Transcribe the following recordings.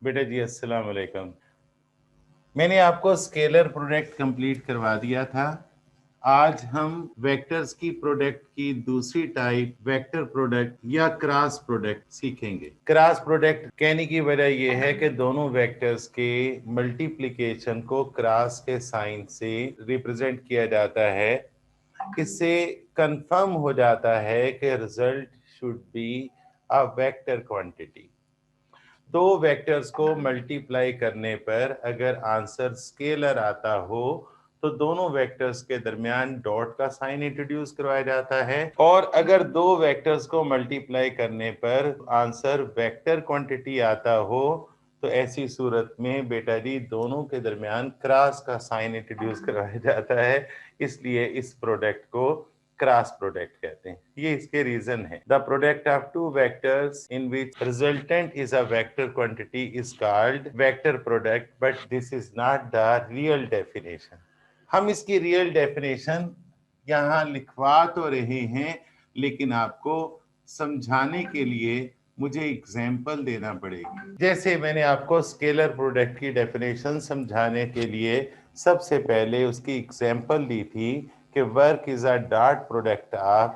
बेटा जी अस्सलाम वालेकुम। मैंने आपको स्केलर प्रोडक्ट कंप्लीट करवा दिया था। आज हम वेक्टर्स की प्रोडक्ट की दूसरी टाइप वेक्टर प्रोडक्ट या क्रॉस प्रोडक्ट सीखेंगे। क्रॉस प्रोडक्ट कहने की वजह यह है कि दोनों वेक्टर्स के मल्टीप्लिकेशन को क्रॉस के साइन से रिप्रेजेंट किया जाता है। इससे कंफर्म हो जाता है कि result should be a vector quantity. दो वेक्टर्स को मल्टीप्लाई करने पर अगर आंसर स्केलर आता हो तो दोनों वेक्टर्स के दरमियान डॉट का साइन इंट्रोड्यूस करवाया जाता है, और अगर दो वेक्टर्स को मल्टीप्लाई करने पर आंसर वेक्टर क्वांटिटी आता हो तो ऐसी सूरत में बेटा जी दोनों के दरमियान क्रॉस का साइन इंट्रोड्यूस करवाया जाता है। इसलिए इस प्रोडक्ट को क्रॉस प्रोडक्ट कहते हैं। ये इसके रीजन है। The product of two vectors in which resultant is a vector quantity is called vector product, but this is not the real definition. हम इसकी रियल डेफिनेशन यहाँ लिखवा तो रहे हैं, लेकिन आपको समझाने के लिए मुझे एग्जाम्पल देना पड़ेगी। जैसे मैंने आपको स्केलर प्रोडक्ट की डेफिनेशन समझाने के लिए सबसे पहले उसकी एग्जाम्पल दी थी कि work is a dot product of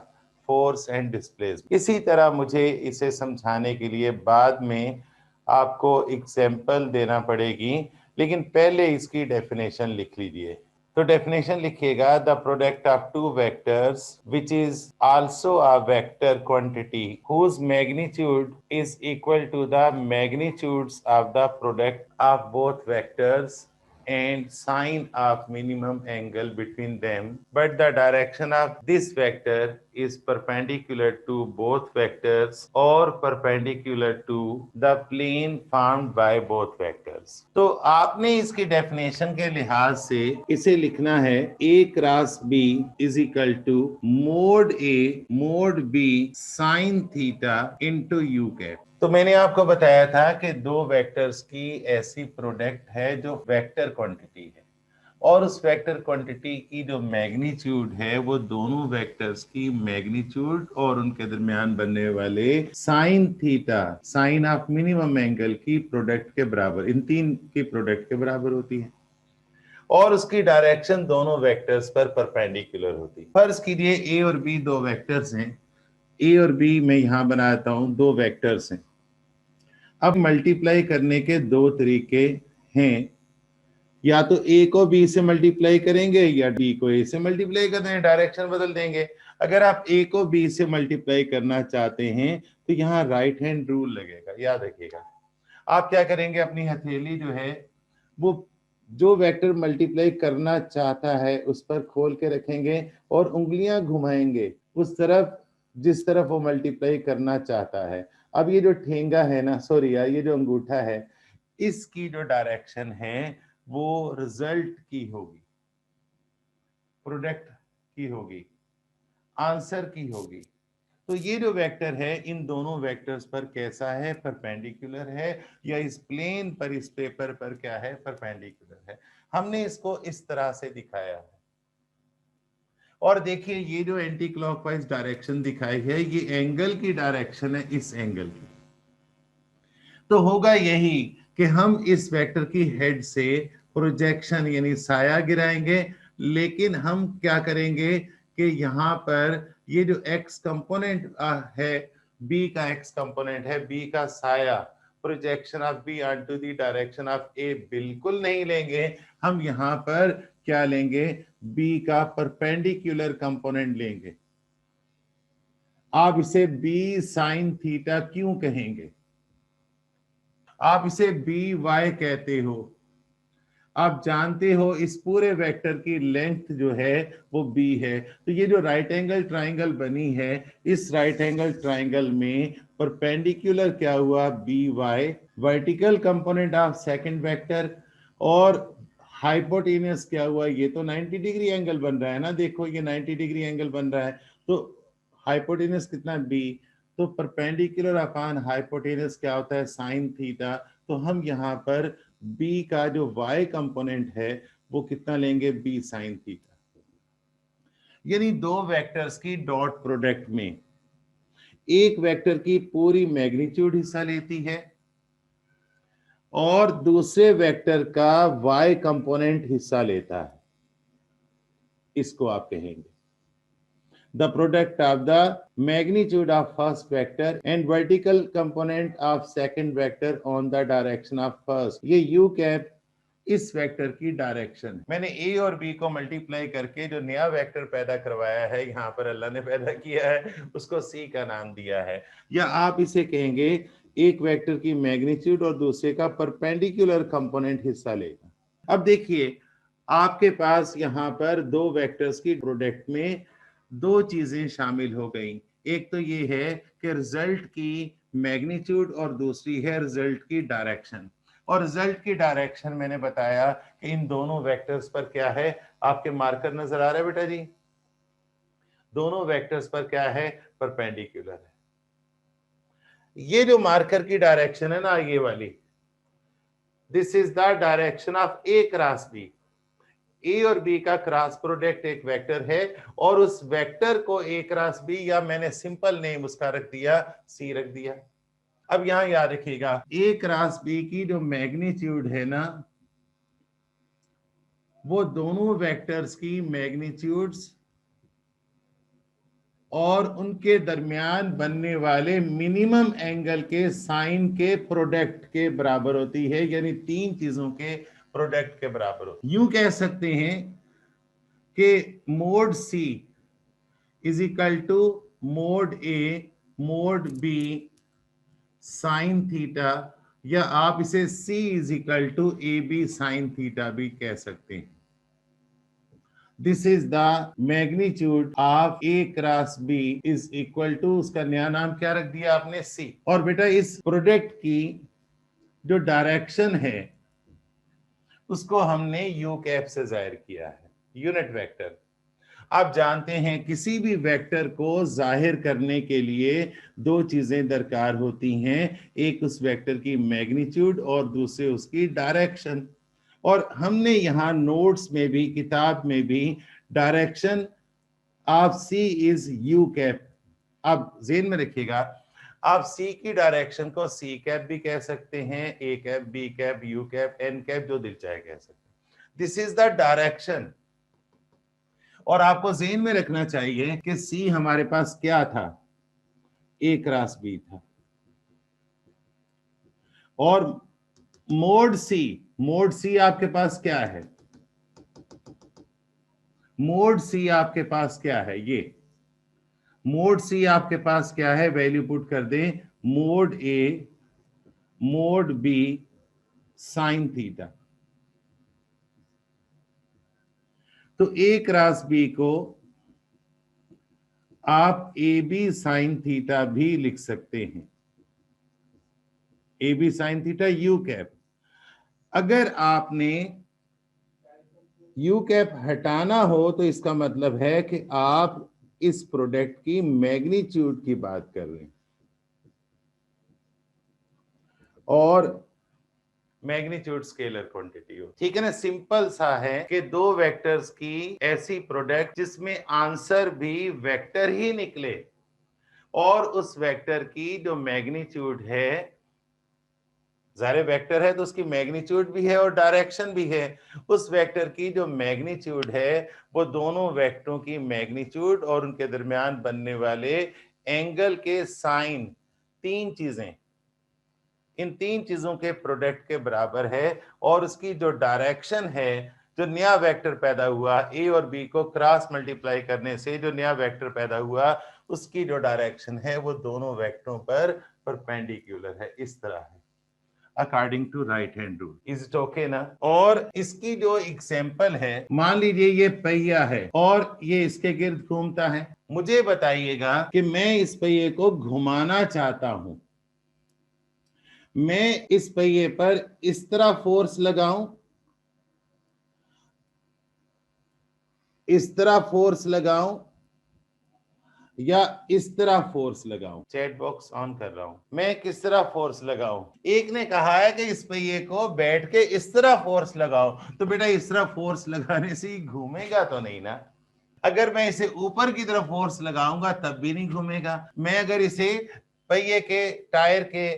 force and displacement. इसी तरह मुझे इसे समझाने के लिए बाद में आपको एग्जाम्पल देना पड़ेगी, लेकिन पहले इसकी डेफिनेशन लिख लीजिए। तो डेफिनेशन लिखिएगा, the product of two vectors which is also a vector quantity whose magnitude is equal to the magnitudes of the product of both vectors and sine of minimum angle between them, but the direction of this vector is perpendicular to both vectors or perpendicular to the plane formed by both vectors। तो आपने इसकी definition के लिहाज से इसे लिखना है a cross b is equal to mod a mod b sine theta into you cap. तो मैंने आपको बताया था कि दो वेक्टर्स की ऐसी प्रोडक्ट है जो वेक्टर क्वांटिटी है, और उस वेक्टर क्वांटिटी की जो मैग्नीट्यूड है वो दोनों वेक्टर्स की मैग्नीट्यूड और उनके दरमियान बनने वाले sine theta, sine of minimum angle की प्रोडक्ट के बराबर, इन तीन की प्रोडक्ट के बराबर होती है, और उसकी डायरेक्शन दोनों वेक्टर्स पर परपेंडिकुलर होती है। फर्ज कीजिए ए और बी दो वेक्टर्स हैं। ए और बी मैं यहां बनाता हूं, दो वेक्टर्स हैं। अब मल्टीप्लाई करने के दो तरीके हैं, या तो ए को बी से मल्टीप्लाई करेंगे या बी को ए से मल्टीप्लाई कर देंगे, डायरेक्शन बदल देंगे। अगर आप ए को बी से मल्टीप्लाई करना चाहते हैं तो यहाँ राइट हैंड रूल लगेगा, याद रखिएगा। आप क्या करेंगे, अपनी हथेली जो है वो जो वेक्टर मल्टीप्लाई करना चाहता है उस पर खोल के रखेंगे और उंगलियां घुमाएंगे उस तरफ जिस तरफ वो मल्टीप्लाई करना चाहता है। अब ये जो ठेंगा है ना, सॉरी यार, ये जो अंगूठा है, इसकी जो डायरेक्शन है वो रिजल्ट की होगी, प्रोडक्ट की होगी, आंसर की होगी। तो ये जो वेक्टर है इन दोनों वेक्टर्स पर कैसा है, परपेंडिकुलर है, या इस प्लेन पर, इस पेपर पर क्या है, परपेंडिकुलर है। हमने इसको इस तरह से दिखाया है, और देखिए ये जो एंटी क्लॉकवाइज डायरेक्शन दिखाई है ये एंगल की डायरेक्शन है, इस एंगल की। तो होगा यही कि हम इस वेक्टर की हेड से प्रोजेक्शन यानी साया गिराएंगे, लेकिन हम क्या करेंगे कि यहाँ पर ये जो एक्स कंपोनेंट है, बी का एक्स कंपोनेंट है, बी का साया, projection of b onto the direction of a बिल्कुल नहीं लेंगे। हम यहाँ पर क्या लेंगे, बी का परपेंडिकुलर कंपोनेंट लेंगे। आप इसे बी साइन थीटा क्यों कहेंगे, आप इसे बी वाई कहते हो। आप जानते हो इस पूरे वेक्टर की लेंथ जो है वो बी है। तो ये जो राइट एंगल ट्राइंगल बनी है, इस राइट एंगल ट्राइंगल में परपेंडिकुलर क्या हुआ, B Y, vertical component of second vector, और हाइपोटेन्यूस क्या हुआ, ये तो 90 डिग्री एंगल बन रहा है ना, देखो ये 90 डिग्री एंगल बन रहा है। तो हाइपोटेन्यूस कितना, बी, तो परपेंडिकुलर अपॉन हाइपोटेन्यूस क्या होता है, साइन थीटा। तो हम यहाँ पर बी का जो y कंपोनेंट है वो कितना लेंगे, बी साइन थीटा। यानी दो वेक्टर्स की डॉट प्रोडक्ट में एक वेक्टर की पूरी मैग्नीट्यूड हिस्सा लेती है और दूसरे वेक्टर का y कंपोनेंट हिस्सा लेता है, इसको आप कहेंगे the product of the magnitude of first vector and vertical component of second vector on the direction of first। ये u कैप इस वेक्टर की डायरेक्शन। मैंने a और b को मल्टीप्लाई करके जो नया वेक्टर पैदा करवाया है, यहाँ पर अल्लाह ने पैदा किया है, उसको c का नाम दिया है। या आप इसे कहेंगे एक वेक्टर की मैग्नीट्यूड और दूसरे का परपेंडिकुलर कंपोनेंट हिस्सा लेगा। अब देखिए, आपके पास यहाँ पर दो वेक्टर्स की प्रोडक्ट में दो चीजें शामिल हो गई। एक तो ये है कि रिजल्ट की मैग्नीट्यूड और दूसरी है रिजल्ट की डायरेक्शन। और रिजल्ट की डायरेक्शन मैंने बताया कि इन दोनों वेक्टर्स पर क्या है, आपके मार्कर नजर आ रहा है बेटा जी, दोनों वेक्टर्स पर क्या है, परपेंडिकुलर है। ये जो मार्कर की डायरेक्शन है ना, ये वाली, this is the direction of a cross b. A और बी का क्रॉस प्रोडक्ट एक वेक्टर है और उस वेक्टर को ए क्रॉस बी, या मैंने सिंपल नेम उसका रख दिया सी रख दिया। अब यहां याद रखिएगा, ए क्रॉस बी की जो मैग्नीट्यूड है ना, वो दोनों वेक्टर्स की मैग्नीट्यूड्स और उनके दरमियान बनने वाले मिनिमम एंगल के साइन के प्रोडक्ट के बराबर होती है, यानी तीन चीजों के प्रोडक्ट के बराबर होती है। यूं कह सकते हैं कि mod c is equal to mod a mod b sine theta, या आप इसे c is equal to a B sine theta भी कह सकते हैं। This is the magnitude of a cross b is equal to, उसका नया नाम क्या रख दिया आपने, सी। और बेटा इस प्रोडक्ट की जो डायरेक्शन है उसको हमने यू कैप से जाहिर किया है, यूनिट वेक्टर। आप जानते हैं किसी भी वेक्टर को जाहिर करने के लिए दो चीजें दरकार होती हैं, एक उस वेक्टर की मैग्नीट्यूड और दूसरे उसकी डायरेक्शन। और हमने यहाँ नोट्स में भी, किताब में भी, direction of C is U cap. आप जेन में रखिएगा, आप सी की डायरेक्शन को सी कैप भी कह सकते हैं, a cap, b cap, u cap, n cap, जो दिल चाहे कह सकते हैं। This is the direction. और आपको जेन में रखना चाहिए कि सी हमारे पास क्या था, ए क्रॉस बी था। और मोड सी आपके पास क्या है, मोड सी आपके पास क्या है, ये मोड सी आपके पास क्या है, वैल्यू पुट कर दें, mode a mod b sine theta. तो ए क्रॉस बी को आप ए बी साइन थीटा भी लिख सकते हैं, A B sine theta U cap. अगर आपने यू कैप हटाना हो तो इसका मतलब है कि आप इस प्रोडक्ट की मैग्नीट्यूड की बात कर रहे हैं, और मैग्नीट्यूड स्केलर क्वांटिटी हो, ठीक है ना। सिंपल सा है कि दो वेक्टर्स की ऐसी प्रोडक्ट जिसमें आंसर भी वेक्टर ही निकले और उस वेक्टर की जो मैग्नीट्यूड है, ज़ाहिर वेक्टर है तो उसकी मैग्नीट्यूड भी है और डायरेक्शन भी है, उस वेक्टर की जो मैग्नीट्यूड है वो दोनों वेक्टरों की मैग्नीट्यूड और उनके दरमियान बनने वाले एंगल के साइन, तीन चीजें, इन तीन चीजों के प्रोडक्ट के बराबर है। और उसकी जो डायरेक्शन है, जो नया वेक्टर पैदा हुआ ए और बी को क्रॉस मल्टीप्लाई करने से जो नया वेक्टर पैदा हुआ, उसकी जो डायरेक्शन है वो दोनों वेक्टरों पर परपेंडिकुलर है, इस तरह है, according to right hand rule. Is it okay ना। और इसकी जो एग्जांपल है, मान लीजिए ये पहिया है और ये इसके गिर्द घूमता है। मुझे बताइएगा कि मैं इस पहिए को घुमाना चाहता हूं, मैं इस पहिए पर इस तरह फोर्स लगाऊं, इस तरह फोर्स लगाऊं, या इस तरह फोर्स लगाऊं। चैट बॉक्स ऑन कर रहा हूं, मैं किस तरह फोर्स लगाऊं। एक ने कहा है कि इस पहिए को बैठ के इस तरह फोर्स लगाओ, तो बेटा इस तरह फोर्स लगाने से ही घूमेगा तो नहीं ना। अगर मैं इसे ऊपर की तरफ फोर्स लगाऊंगा तब भी नहीं घूमेगा। मैं अगर इसे पहिए के टायर के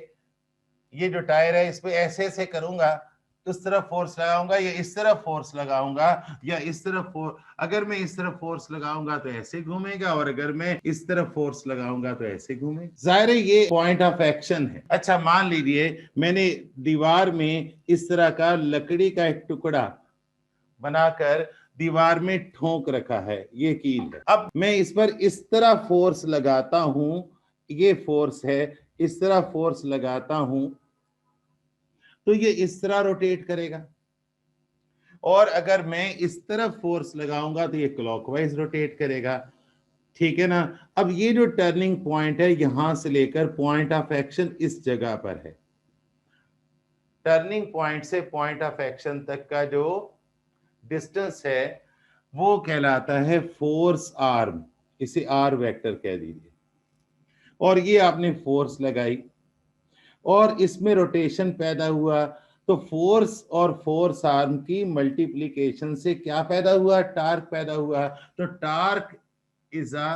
ये जो टायर है इस पे ऐसे ऐसे करूंगा, इस तरफ फोर्स लगाऊंगा या इस तरफ फोर्स लगाऊंगा या इस तरफ अगर मैं इस तरफ फोर्स लगाऊंगा तो ऐसे घूमेगा और अगर मैं इस तरफ फोर्स लगाऊंगा तो ऐसे घूमेगा। जाहिर है ये पॉइंट ऑफ एक्शन है। अच्छा मान लीजिए मैंने दीवार में इस तरह का लकड़ी का एक टुकड़ा बनाकर दीवार में ठोक रखा है, ये कील है। अब मैं इस पर इस तरह फोर्स लगाता हूं, ये फोर्स है, इस तरह फोर्स लगाता हूं तो ये इस तरह रोटेट करेगा और अगर मैं इस तरफ फोर्स लगाऊंगा तो ये क्लॉकवाइज रोटेट करेगा। ठीक है ना। अब ये जो टर्निंग पॉइंट है यहां से लेकर पॉइंट ऑफ एक्शन इस जगह पर है। टर्निंग पॉइंट से पॉइंट ऑफ एक्शन तक का जो डिस्टेंस है वो कहलाता है फोर्स आर्म, इसे आर वेक्टर कह दीजिए। और ये आपने फोर्स लगाई और इसमें रोटेशन पैदा हुआ तो फोर्स और फोर्स आर्म की मल्टीप्लिकेशन से क्या पैदा हुआ, टार्क पैदा हुआ। तो torque is a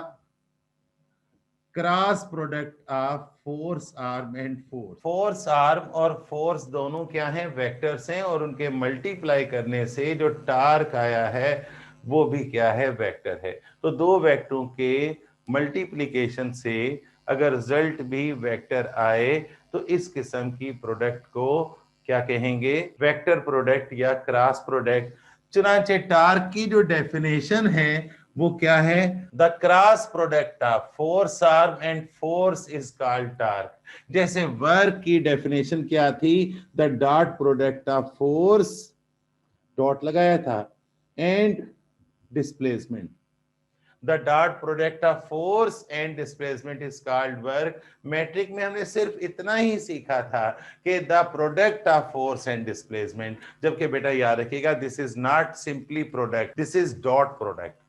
cross product of force arm and force. Force arm और फोर्स दोनों क्या हैं, वेक्टर्स हैं और उनके मल्टीप्लाई करने से जो टार्क आया है वो भी क्या है, वेक्टर है। तो दो वेक्टरों के मल्टीप्लिकेशन से अगर रिजल्ट भी वेक्टर आए तो इस किस्म की प्रोडक्ट को क्या कहेंगे, वेक्टर प्रोडक्ट या क्रॉस प्रोडक्ट। चुनांचे टार्क की जो डेफिनेशन है वो क्या है, the cross product of force arm and force is called torque. जैसे वर्क की डेफिनेशन क्या थी, the dot product of force, dot लगाया था, and displacement. The dot product of force and displacement is called work. Matric में हमने सिर्फ इतना ही सीखा था कि the product of force and displacement, जबकि बेटा याद रखिएगा this is not simply product, this is dot product.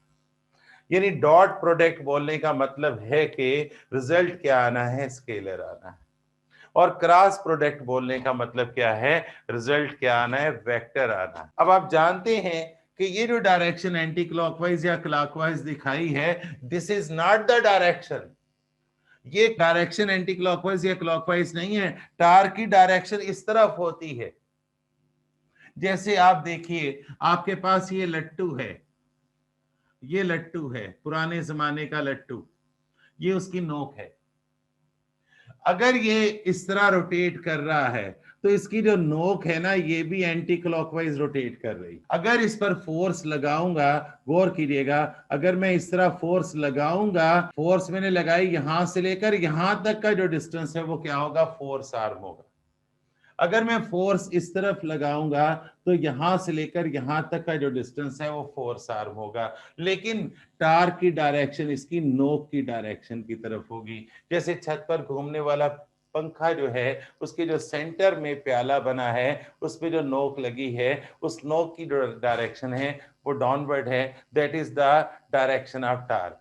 यानी डॉट प्रोडक्ट बोलने का मतलब है कि रिजल्ट क्या आना है, स्केलर आना है। और क्रॉस प्रोडक्ट बोलने का मतलब क्या है, रिजल्ट क्या आना है, वेक्टर आना है। अब आप जानते हैं कि ये जो डायरेक्शन एंटी क्लॉकवाइज या क्लॉकवाइज दिखाई है, this is not the direction. ये डायरेक्शन एंटी क्लॉकवाइज या क्लॉकवाइज नहीं है। टार्क की डायरेक्शन इस तरफ होती है। जैसे आप देखिए आपके पास ये लट्टू है, ये लट्टू है, पुराने जमाने का लट्टू, ये उसकी नोक है। अगर ये इस तरह रोटेट कर रहा है तो इसकी जो नोक है ना ये भी एंटी क्लॉकवाइज रोटेट कर रही। अगर इस पर फोर्स लगाऊंगा, गौर कीजिएगा, अगर मैं इस तरह फोर्स लगाऊंगा, फोर्स मैंने लगाई यहां से लेकर यहां तक का जो डिस्टेंस है वो क्या होगा, फोर्स आर्म होगा। अगर मैं फोर्स इस तरफ लगाऊंगा तो यहां से लेकर यहां तक का जो डिस्टेंस है वो फोर्स आर्म होगा। लेकिन टार्क की डायरेक्शन इसकी नोक की डायरेक्शन की तरफ होगी। जैसे छत पर घूमने वाला पंखा जो है उसके जो सेंटर में प्याला बना है उस पे जो नोक लगी है, उस नोक की जो डायरेक्शन है वो डाउनवर्ड है, that is the direction of torque.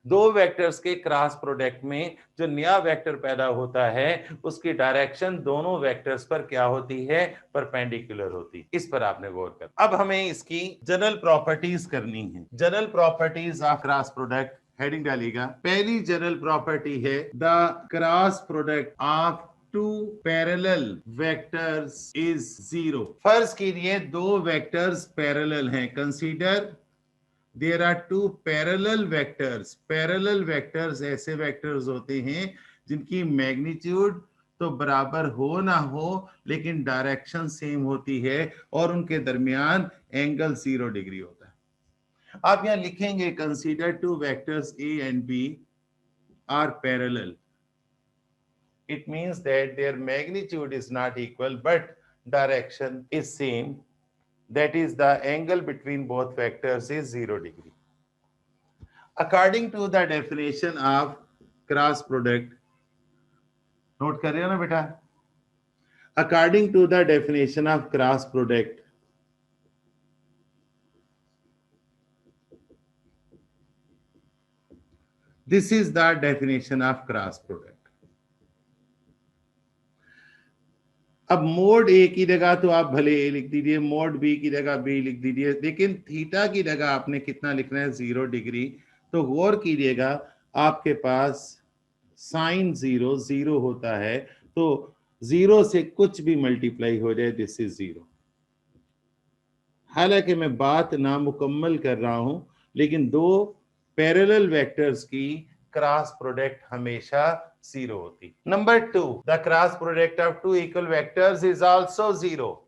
दो वेक्टर्स के क्रॉस प्रोडक्ट में जो नया वेक्टर पैदा होता है उसकी डायरेक्शन दोनों वेक्टर्स पर क्या होती है, परपेंडिकुलर होती है। इस पर आपने गौर कर। अब हमें इसकी जनरल प्रॉपर्टीज करनी है। General properties of cross product, heading डालिएगा। पहली जनरल प्रॉपर्टी है the cross product of two parallel vectors is zero. फर्ज कीजिए दो वेक्टर्स पैरेलल हैं, consider there are two parallel vectors. Parallel vectors ऐसे वेक्टर्स होते हैं जिनकी मैग्नीट्यूड तो बराबर हो ना हो लेकिन डायरेक्शन सेम होती है और उनके दरमियान एंगल 0 डिग्री होता है। आप यहां लिखेंगे consider two vectors A and B are parallel. It means that their magnitude is not equal but direction is same, that is the angle between both vectors is 0 degree. According to the definition of cross product, note कर रहे हो ना बेटा, according to the definition of cross product, this is the definition of cross product. अब mode ए की जगह तो आप भले ए लिख दीजिए, मोड बी की जगह बी लिख दीजिए, लेकिन थीटा की जगह आपने कितना लिखना है, 0 डिग्री। तो गौर कीजिएगा आपके पास साइन 0 0 होता है तो जीरो से कुछ भी मल्टीप्लाई हो जाए, दिस इज जीरो। हालांकि मैं बात नामुकम्मल कर रहा हूं, लेकिन दो पैरेलल वेक्टर्स की क्रॉस प्रोडक्ट हमेशा जीरो होती। Number two, the cross product of two equal vectors is also zero.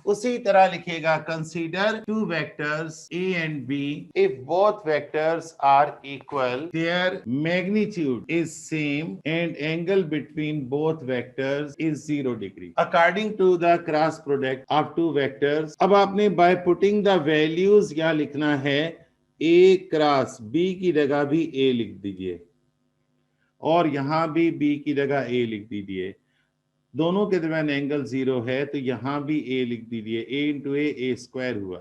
उसी तरह लिखेगा, consider two vectors A and B, if both vectors are equal their magnitude is same and angle between both vectors is 0 degree according to the cross product of two vectors. अब आपने bye putting the values यहां लिखना है, ए cross B की जगह भी ए लिख दीजिए और यहां भी बी की जगह ए लिख दीजिए। दोनों के दरमियान एंगल जीरो है तो यहां भी ए लिख दीजिए। ए इंटू ए स्क्वायर हुआ,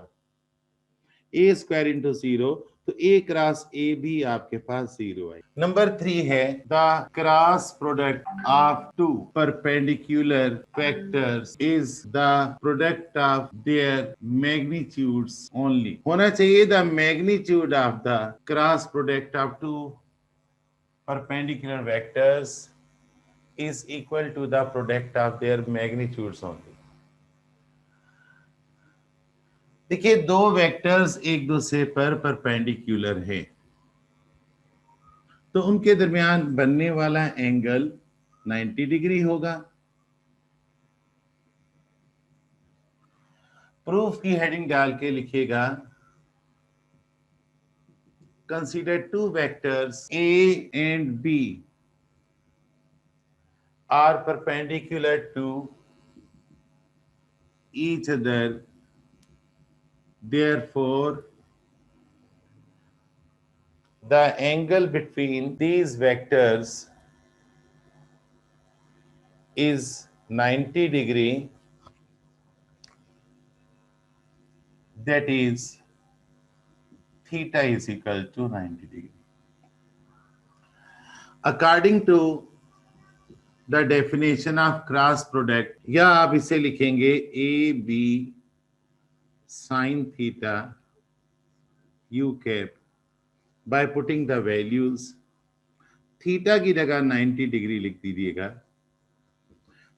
ए स्क्वायर इंटू जीरो, तो ए क्रॉस ए भी आपके पास जीरो है। नंबर थ्री है, the cross product of two perpendicular vectors is the product of their magnitudes only. होना चाहिए the magnitude of the cross product of two perpendicular vectors is equal to the product of their magnitudes only। देखिए, दो vectors एक दूसरे पर perpendicular है तो उनके दरमियान बनने वाला एंगल 90 डिग्री होगा। प्रूफ की हेडिंग डाल के लिखिएगा, consider two vectors A and B are perpendicular to each other, therefore the angle between these vectors is 90 degree, that is theta is equal to 90 degree according to the definition of cross product, या आप इसे लिखेंगे A B sine theta U cap by putting the values. Theta की जगह 90 degree लिख दीजिएगा।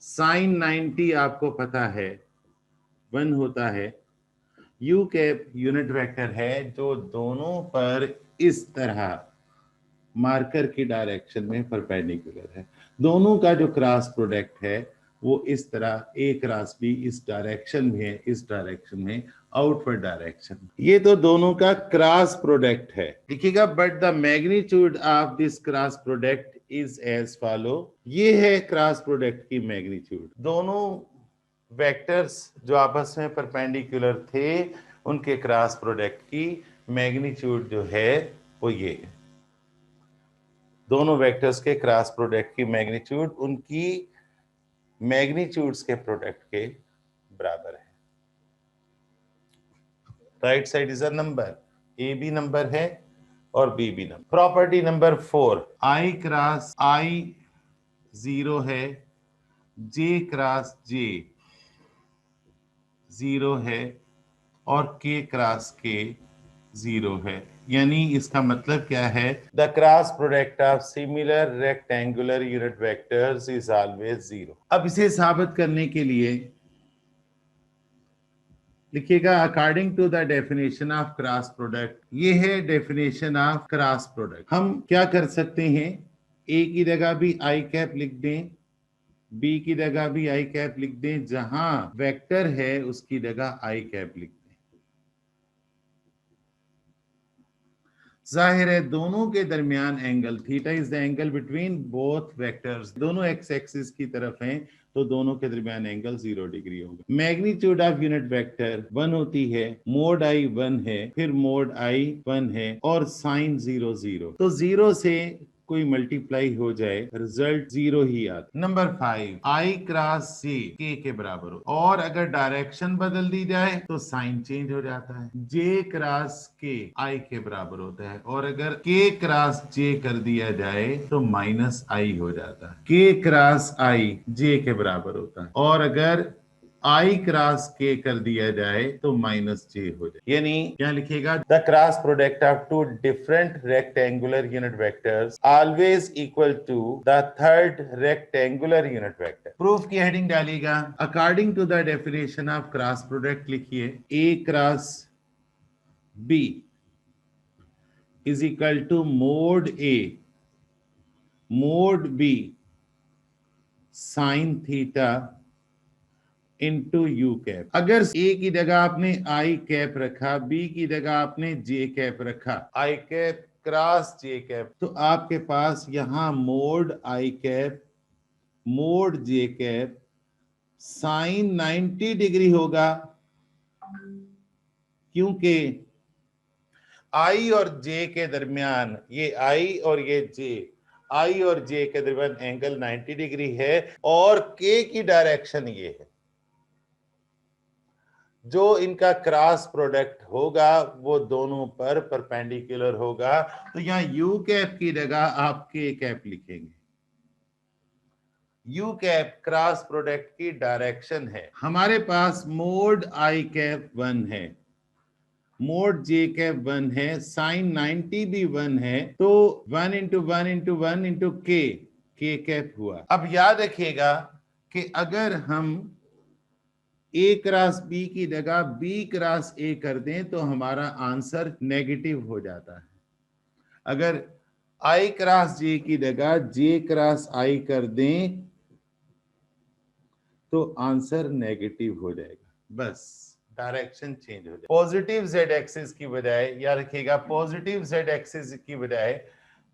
Sign 90 आपको पता है 1 होता है। यू कैप यूनिट वेक्टर है जो दोनों पर इस तरह मार्कर की डायरेक्शन में परपेंडिकुलर है। दोनों का जो क्रॉस प्रोडक्ट है वो इस तरह, ए क्रॉस बी इस डायरेक्शन में है, इस डायरेक्शन में, आउटवर्ड डायरेक्शन। ये तो दोनों का क्रॉस प्रोडक्ट है। देखिएगा, but the magnitude of this cross product is as follow. ये है क्रॉस प्रोडक्ट की मैग्नीट्यूड। दोनों वेक्टर्स जो आपस में परपेंडिकुलर थे उनके क्रॉस प्रोडक्ट की मैग्नीट्यूड जो है वो ये है। दोनों वेक्टर्स के क्रॉस प्रोडक्ट की मैग्नीट्यूड उनकी मैग्नीट्यूड्स के प्रोडक्ट के बराबर है। Right side is a number, a भी नंबर है और बी भी number. Property number 4, i cross i 0 है, जे क्रॉस जे 0 है और के क्रॉस के 0 है। यानी इसका मतलब क्या है, the cross product of similar rectangular unit vectors is always 0। अब इसे साबित करने के लिए लिखिएगा, according to the definition of cross product. ये है डेफिनेशन ऑफ क्रॉस प्रोडक्ट। हम क्या कर सकते हैं, ए की जगह भी आई कैप लिख दें, बी की जगह भी आई कैप लिख दें, जहां वेक्टर है उसकी जगह आई कैप लिख दें। जाहिर है दोनों के दरमियान angle theta is the angle between both vectors. दोनों एक्स एक्सिस की तरफ हैं तो दोनों के दरमियान एंगल 0 डिग्री होगा। मैग्नीट्यूड ऑफ यूनिट वेक्टर 1 होती है, मोड आई 1 है, फिर मोड आई 1 है और साइन 0 0। तो 0 से कोई मल्टीप्लाई हो जाए रिजल्ट 0 ही आता। नंबर 5, आई क्रॉस जे के बराबर हो, और अगर डायरेक्शन बदल दी जाए तो साइन चेंज हो जाता है। जे क्रॉस के आई के बराबर होता है, और अगर के क्रॉस जे कर दिया जाए तो माइनस आई हो जाता है। के क्रॉस आई जे के बराबर होता है, और अगर आई क्रॉस के कर दिया जाए तो माइनस जे हो जाए, यानी क्या लिखेगा, the cross product of two different rectangular unit vectors always equal to the third rectangular unit vector. Proof की हेडिंग डालिएगा, according to the definition of cross product लिखिए a cross b is equal to mod a mod b sine theta into you cap. अगर a की जगह आपने आई cap रखा, B की जगह आपने जे कैप रखा, आई कैप क्रॉस जे कैप, तो आपके पास यहां mode I cap mode J cap sine 90 degree होगा, क्योंकि आई और जे के दरमियान, ये आई और ये जे, आई और जे के दरमियान एंगल 90 डिग्री है और के की डायरेक्शन ये है। जो इनका क्रॉस प्रोडक्ट होगा वो दोनों पर परपेंडिकुलर होगा, तो यहां यू कैप की जगह आप के कैप लिखेंगे। यू कैप क्रॉस प्रोडक्ट की डायरेक्शन है। हमारे पास मोड आई कैप 1 है, मोड जे कैप 1 है, साइन 90 भी 1 है, तो 1 इंटू 1 इंटू 1 इंटू के कैप हुआ। अब याद रखिएगा कि अगर हम ए क्रॉस बी की जगह बी क्रॉस ए कर दें तो हमारा आंसर नेगेटिव हो जाता है। अगर आई क्रॉस जे की जगह जे क्रॉस आई कर दें तो आंसर नेगेटिव हो जाएगा, बस डायरेक्शन चेंज हो जाएगा। पॉजिटिव जेड एक्सिस की बजाय, याद रखिएगा, पॉजिटिव जेड एक्सिस की बजाय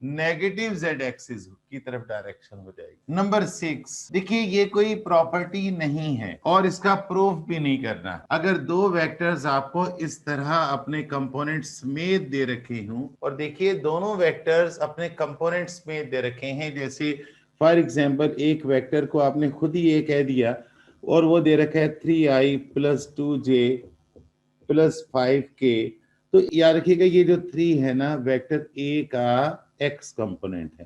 नेगेटिव जेड एक्सिस की तरफ डायरेक्शन हो जाएगी। नंबर 6, देखिए ये कोई प्रॉपर्टी नहीं है और इसका प्रूफ भी नहीं करना। अगर दो वेक्टर्स आपको इस तरह अपने कंपोनेंट समेत दे रखे हों, और देखिए दोनों वेक्टर्स अपने कंपोनेंट समेत दे रखे हैं, जैसे फॉर एग्जाम्पल एक वेक्टर को आपने खुद ही ये कह दिया और वो दे रखा है 3i plus 2j plus 5k, तो याद रखिएगा ये जो 3 है ना, वेक्टर ए का एक्स कंपोनेंट है,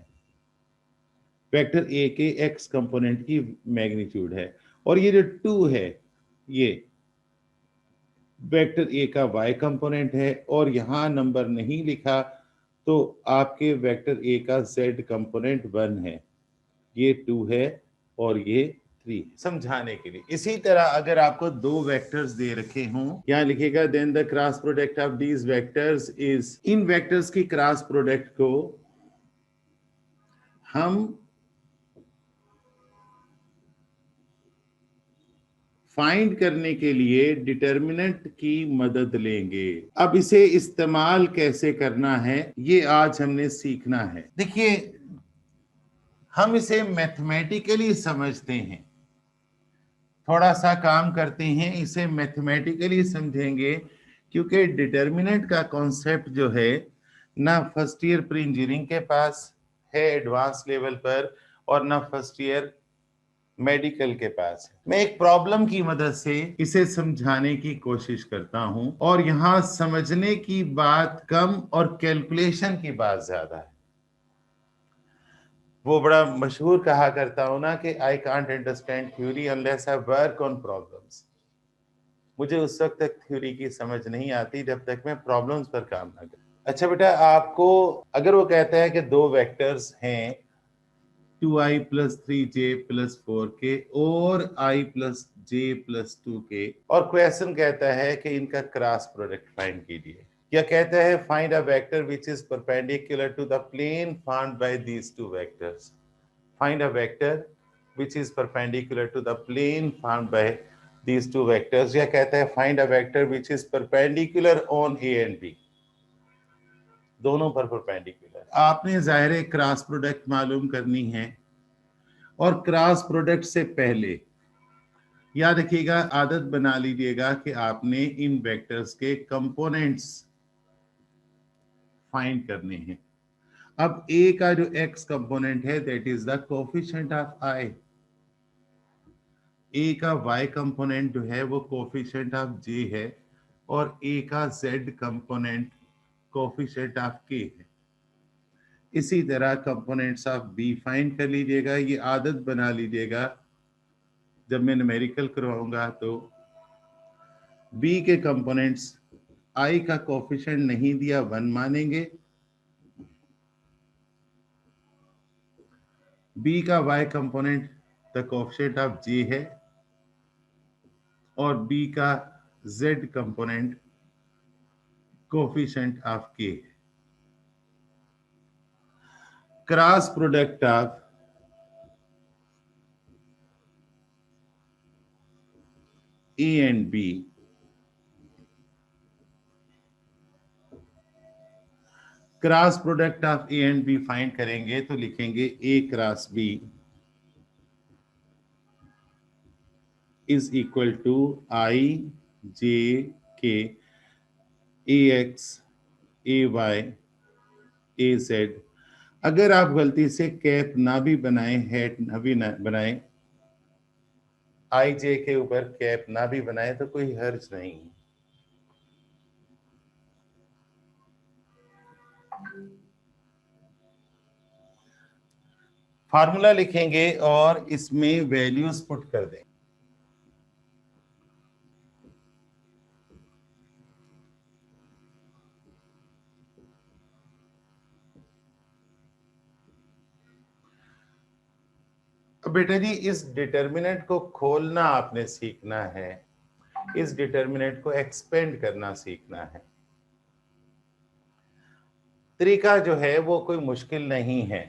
वेक्टर ए के एक्स कंपोनेंट की मैग्नीट्यूड है, और ये जो 2 है ये वेक्टर ए का वाई कंपोनेंट है, और यहां नंबर नहीं लिखा तो आपके वेक्टर ए का जेड कंपोनेंट 1 है, ये 2 है और ये 3, समझाने के लिए। इसी तरह अगर आपको दो वेक्टर्स दे रखे हों, यहां लिखेगा then the cross product of these vectors is, इन वेक्टर्स की क्रॉस प्रोडक्ट को हम फाइंड करने के लिए डिटर्मिनेंट की मदद लेंगे। अब इसे इस्तेमाल कैसे करना है ये आज हमने सीखना है। देखिए हम इसे मैथमेटिकली समझते हैं, थोड़ा सा काम करते हैं, इसे मैथमेटिकली समझेंगे, क्योंकि डिटर्मिनेंट का कॉन्सेप्ट जो है ना फर्स्ट ईयर प्री इंजीनियरिंग के पास है एडवांस लेवल पर, और ना फर्स्ट ईयर मेडिकल के पास है। मैं एक प्रॉब्लम की मदद से इसे समझाने की कोशिश करता हूं, और यहां समझने की बात कम और कैलकुलेशन की बात ज्यादा है। वो बड़ा मशहूर कहा करता हूं ना कि I can't understand theory unless I work on problems. मुझे उस वक्त तक थ्योरी की समझ नहीं आती जब तक मैं प्रॉब्लम्स पर काम ना करूं। अच्छा बेटा, आपको अगर वो कहता है कि दो वेक्टर्स हैं 2i plus 3j plus 4k और i plus j plus 2k, और क्वेश्चन कहता है कि इनका क्रॉस प्रोडक्ट फाइंड कीजिए, क्या कहता है find a vector which is perpendicular to the plane formed by these two vectors, find a vector which is perpendicular to the plane formed by these two vectors, या कहता है find a vector which is perpendicular on a and b, दोनों पर perpendicular. आपने जाहिर cross product मालूम करनी है, और क्रॉस प्रोडक्ट से पहले याद रखिएगा, आदत बना लीजिएगा कि आपने इन वेक्टर्स के कंपोनेंट्स फाइंड करने हैं। अब ए का जो एक्स कंपोनेंट है that is the coefficient of i, a का y कंपोनेंट जो है वो कोफिशिएंट ऑफ j है, और a का z component coefficient of k है। इसी तरह कंपोनेंट्स ऑफ b फाइंड कर लीजिएगा, ये आदत बना लीजिएगा जब मैं न्यूमेरिकल करवाऊंगा तो बी के कंपोनेंट्स आई का कोफिशिएंट नहीं दिया 1 मानेंगे, बी का y component the coefficient of j है और बी का Z component coefficient of k है। Cross product of A and b cross product of A and b find करेंगे तो लिखेंगे a cross b is equal to i j k a x a y a z. अगर आप गलती से cap ना भी बनाए, हेड ना भी ना बनाए, आई जे के ऊपर कैप ना भी बनाए तो कोई हर्ज नहीं। फार्मूला लिखेंगे और इसमें वैल्यूज पुट कर दें। बेटा जी इस डिटर्मिनेंट को खोलना आपने सीखना है, इस डिटर्मिनेंट को एक्सपेंड करना सीखना है। तरीका जो है वो कोई मुश्किल नहीं है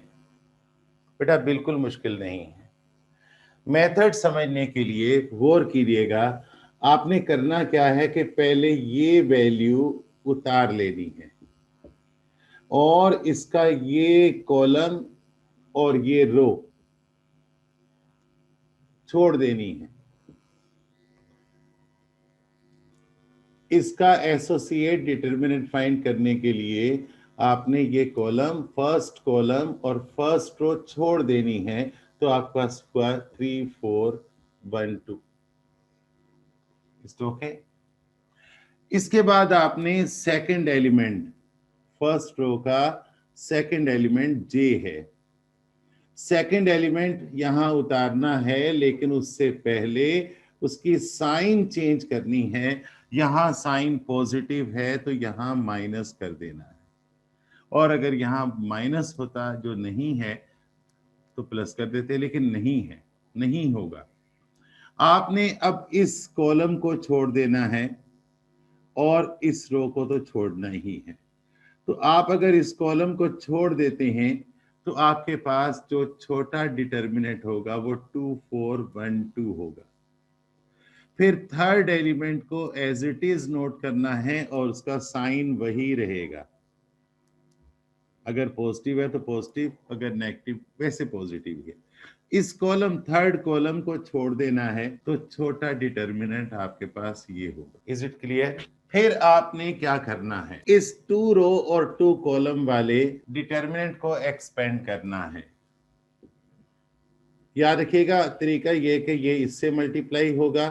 बेटा, बिल्कुल मुश्किल नहीं है। मेथड समझने के लिए गौर कीजिएगा। आपने करना क्या है कि पहले ये वैल्यू उतार लेनी है और इसका ये कॉलम और ये रो छोड़ देनी है। इसका एसोसिएट डिटर्मिनेंट फाइंड करने के लिए आपने ये कॉलम, फर्स्ट कॉलम और फर्स्ट रो छोड़ देनी है, तो आपके पास हुआ 3 4 1 2। ओके। इसके बाद आपने सेकंड एलिमेंट, फर्स्ट रो का सेकंड एलिमेंट जे है, सेकंड एलिमेंट यहां उतारना है, लेकिन उससे पहले उसकी साइन चेंज करनी है। यहां साइन पॉजिटिव है तो यहां माइनस कर देना है, और अगर यहां माइनस होता जो नहीं है तो प्लस कर देते, लेकिन नहीं है, नहीं होगा। आपने अब इस कॉलम को छोड़ देना है और इस रो को तो छोड़ना ही है। तो आप अगर इस कॉलम को छोड़ देते हैं तो आपके पास जो छोटा डिटर्मिनेंट होगा वो 2 4 1 2 होगा। फिर थर्ड एलिमेंट को एज इट इज नोट करना है और उसका साइन वही रहेगा। अगर पॉजिटिव है तो पॉजिटिव, अगर नेगेटिव वैसे पॉजिटिव है। इस कॉलम, थर्ड कॉलम को छोड़ देना है तो छोटा डिटर्मिनेंट आपके पास ये होगा। Is it clear? फिर आपने क्या करना है, इस 2 रो और 2 कॉलम वाले डिटर्मिनेंट को एक्सपेंड करना है। याद रखिएगा तरीका ये कि ये इससे मल्टीप्लाई होगा,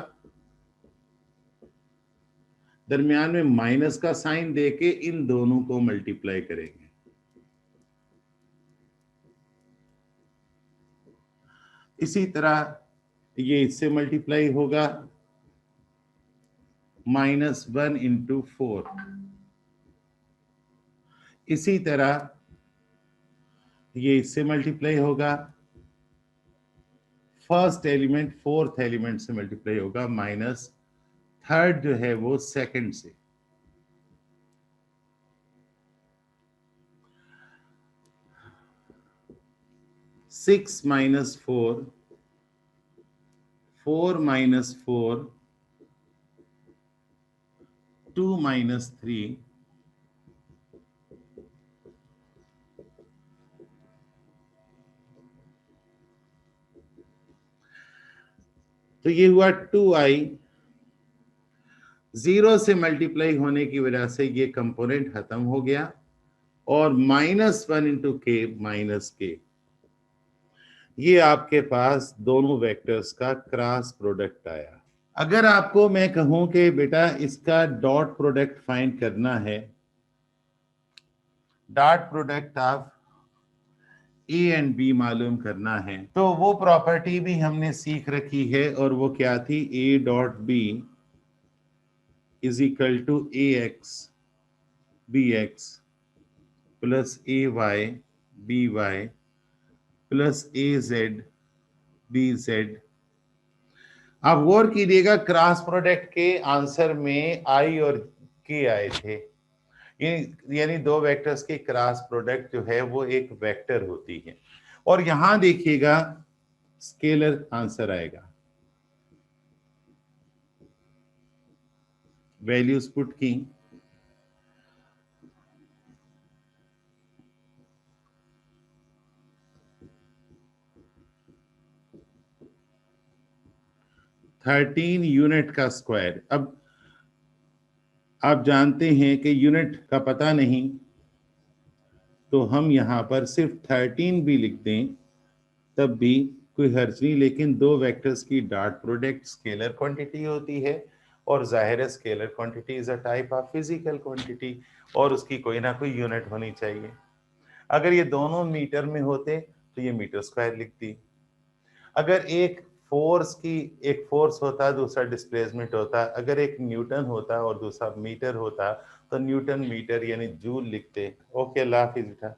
दरमियान में माइनस का साइन देके इन दोनों को मल्टीप्लाई करेंगे। इसी तरह ये इससे मल्टीप्लाई होगा, -1 × 4। इसी तरह ये इससे मल्टीप्लाई होगा, फर्स्ट एलिमेंट फोर्थ एलिमेंट से मल्टीप्लाई होगा, माइनस थर्ड जो है वो सेकंड से। सिक्स माइनस फोर, 4 - 4, 2 - 3, तो ये हुआ 2i। 0 से मल्टीप्लाई होने की वजह से ये कंपोनेंट खत्म हो गया, और -1 × k -k, ये आपके पास दोनों वेक्टर्स का क्रॉस प्रोडक्ट आया। अगर आपको मैं कहूं कि बेटा इसका डॉट प्रोडक्ट फाइंड करना है, dot product of A and B मालूम करना है, तो वो प्रॉपर्टी भी हमने सीख रखी है, और वो क्या थी, A dot B is equal to A X B X plus A Y B Y plus A Z B Z. आप गौर कीजिएगा, क्रॉस प्रोडक्ट के आंसर में आई और के आए थे, यानी दो वेक्टर्स के क्रॉस प्रोडक्ट जो है वो एक वेक्टर होती है। और यहां देखिएगा स्केलर आंसर आएगा, वैल्यूज पुट की, थर्टीन यूनिट का स्क्वायर। अब आप जानते हैं कि यूनिट का पता नहीं, तो हम यहां पर सिर्फ 13 भी लिख दें तब भी कोई हर्ज नहीं, लेकिन दो वेक्टर्स की डॉट प्रोडक्ट स्केलर क्वांटिटी होती है, और जाहिर है scalar quantity is a type of physical quantity, और उसकी कोई ना कोई यूनिट होनी चाहिए। अगर ये दोनों मीटर में होते तो ये मीटर स्क्वायर लिखती। अगर एक फोर्स होता, दूसरा डिस्प्लेसमेंट होता, अगर एक न्यूटन होता और दूसरा मीटर होता, तो न्यूटन मीटर यानी जूल लिखते। ओके, अल्लाह हाफिज बेटा।